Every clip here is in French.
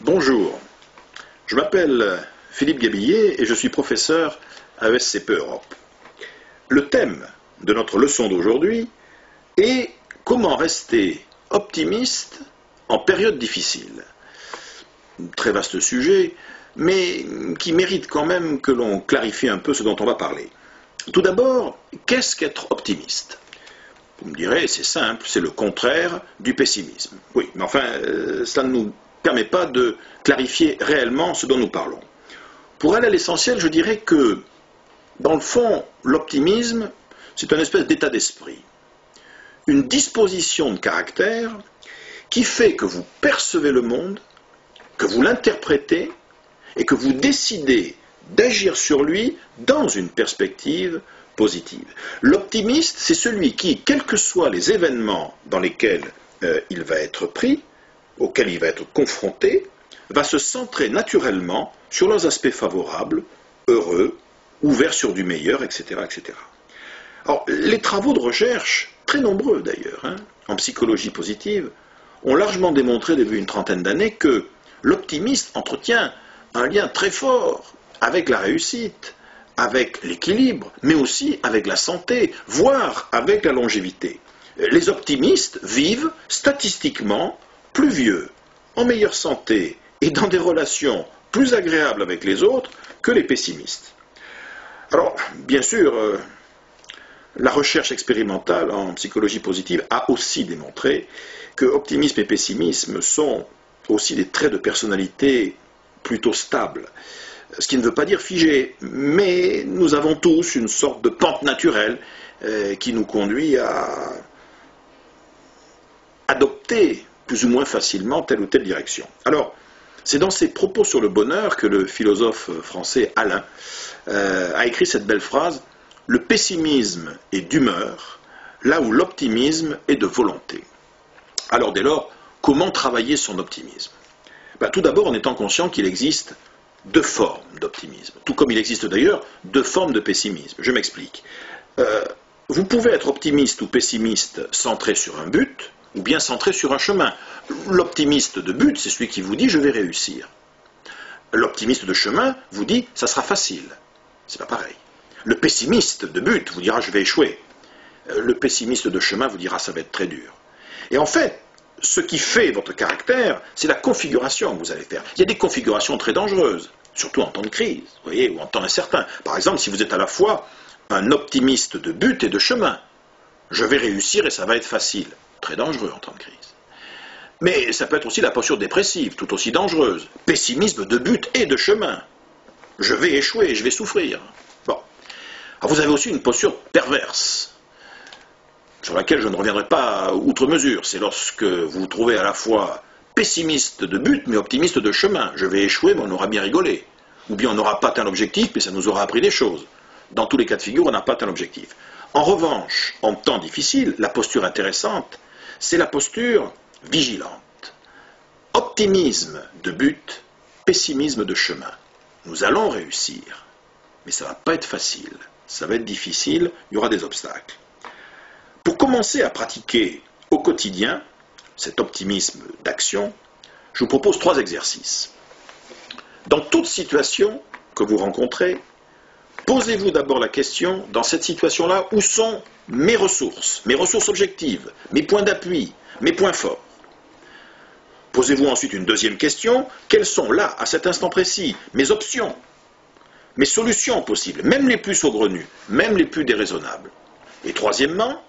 Bonjour, je m'appelle Philippe Gabillet et je suis professeur à ESCP Europe. Le thème de notre leçon d'aujourd'hui est comment rester optimiste en période difficile. Très vaste sujet, mais qui mérite quand même que l'on clarifie un peu ce dont on va parler. Tout d'abord, qu'est-ce qu'être optimiste ? Vous me direz, c'est simple, c'est le contraire du pessimisme. Oui, mais enfin, ça ne nous permet pas de clarifier réellement ce dont nous parlons. Pour aller à l'essentiel, je dirais que, dans le fond, l'optimisme, c'est une espèce d'état d'esprit, une disposition de caractère qui fait que vous percevez le monde, que vous l'interprétez et que vous décidez d'agir sur lui dans une perspective positive. L'optimiste, c'est celui qui, quels que soient les événements dans lesquels il va être pris, auxquels il va être confronté, va se centrer naturellement sur leurs aspects favorables, heureux, ouverts sur du meilleur, etc., etc. Alors, les travaux de recherche, très nombreux d'ailleurs, en psychologie positive, ont largement démontré depuis une trentaine d'années que l'optimiste entretient un lien très fort avec la réussite, avec l'équilibre, mais aussi avec la santé, voire avec la longévité. Les optimistes vivent statistiquement plus vieux, en meilleure santé et dans des relations plus agréables avec les autres que les pessimistes. Alors, bien sûr, la recherche expérimentale en psychologie positive a aussi démontré que optimisme et pessimisme sont aussi des traits de personnalité plutôt stables. Ce qui ne veut pas dire figé, mais nous avons tous une sorte de pente naturelle qui nous conduit à adopter plus ou moins facilement telle ou telle direction. Alors, c'est dans ses propos sur le bonheur que le philosophe français Alain a écrit cette belle phrase « Le pessimisme est d'humeur, là où l'optimisme est de volonté ». Alors dès lors, comment travailler son optimisme ? Tout d'abord en étant conscient qu'il existe deux formes d'optimisme, tout comme il existe d'ailleurs deux formes de pessimisme. Je m'explique. Vous pouvez être optimiste ou pessimiste centré sur un but, ou bien centré sur un chemin. L'optimiste de but, c'est celui qui vous dit « je vais réussir ». L'optimiste de chemin vous dit « ça sera facile ». C'est pas pareil. Le pessimiste de but vous dira « je vais échouer ». Le pessimiste de chemin vous dira « ça va être très dur ». Et en fait, ce qui fait votre caractère, c'est la configuration que vous allez faire. Il y a des configurations très dangereuses, surtout en temps de crise, vous voyez, ou en temps incertain. Par exemple, si vous êtes à la fois un optimiste de but et de chemin, je vais réussir et ça va être facile. Très dangereux en temps de crise. Mais ça peut être aussi la posture dépressive, tout aussi dangereuse. Pessimisme de but et de chemin. Je vais échouer, je vais souffrir. Bon. Alors vous avez aussi une posture perverse, sur laquelle je ne reviendrai pas outre mesure. C'est lorsque vous vous trouvez à la fois pessimiste de but, mais optimiste de chemin. Je vais échouer, mais on aura bien rigolé. Ou bien on n'aura pas atteint l'objectif, mais ça nous aura appris des choses. Dans tous les cas de figure, on n'a pas atteint l'objectif. En revanche, en temps difficile, la posture intéressante, c'est la posture vigilante. Optimisme de but, pessimisme de chemin. Nous allons réussir, mais ça ne va pas être facile. Ça va être difficile, il y aura des obstacles. Pour commencer à pratiquer au quotidien cet optimisme d'action, je vous propose 3 exercices. Dans toute situation que vous rencontrez, posez-vous d'abord la question, dans cette situation-là, où sont mes ressources objectives, mes points d'appui, mes points forts. Posez-vous ensuite une deuxième question, quelles sont là, à cet instant précis, mes options, mes solutions possibles, même les plus saugrenues, même les plus déraisonnables. Et troisièmement,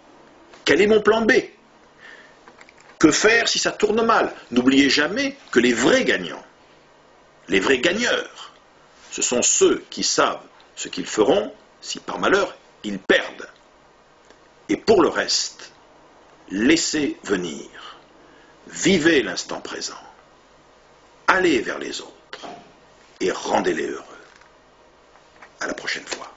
quel est mon plan B ? Que faire si ça tourne mal ? N'oubliez jamais que les vrais gagnants, les vrais gagneurs, ce sont ceux qui savent ce qu'ils feront si par malheur ils perdent. Et pour le reste, laissez venir. Vivez l'instant présent. Allez vers les autres et rendez-les heureux. À la prochaine fois.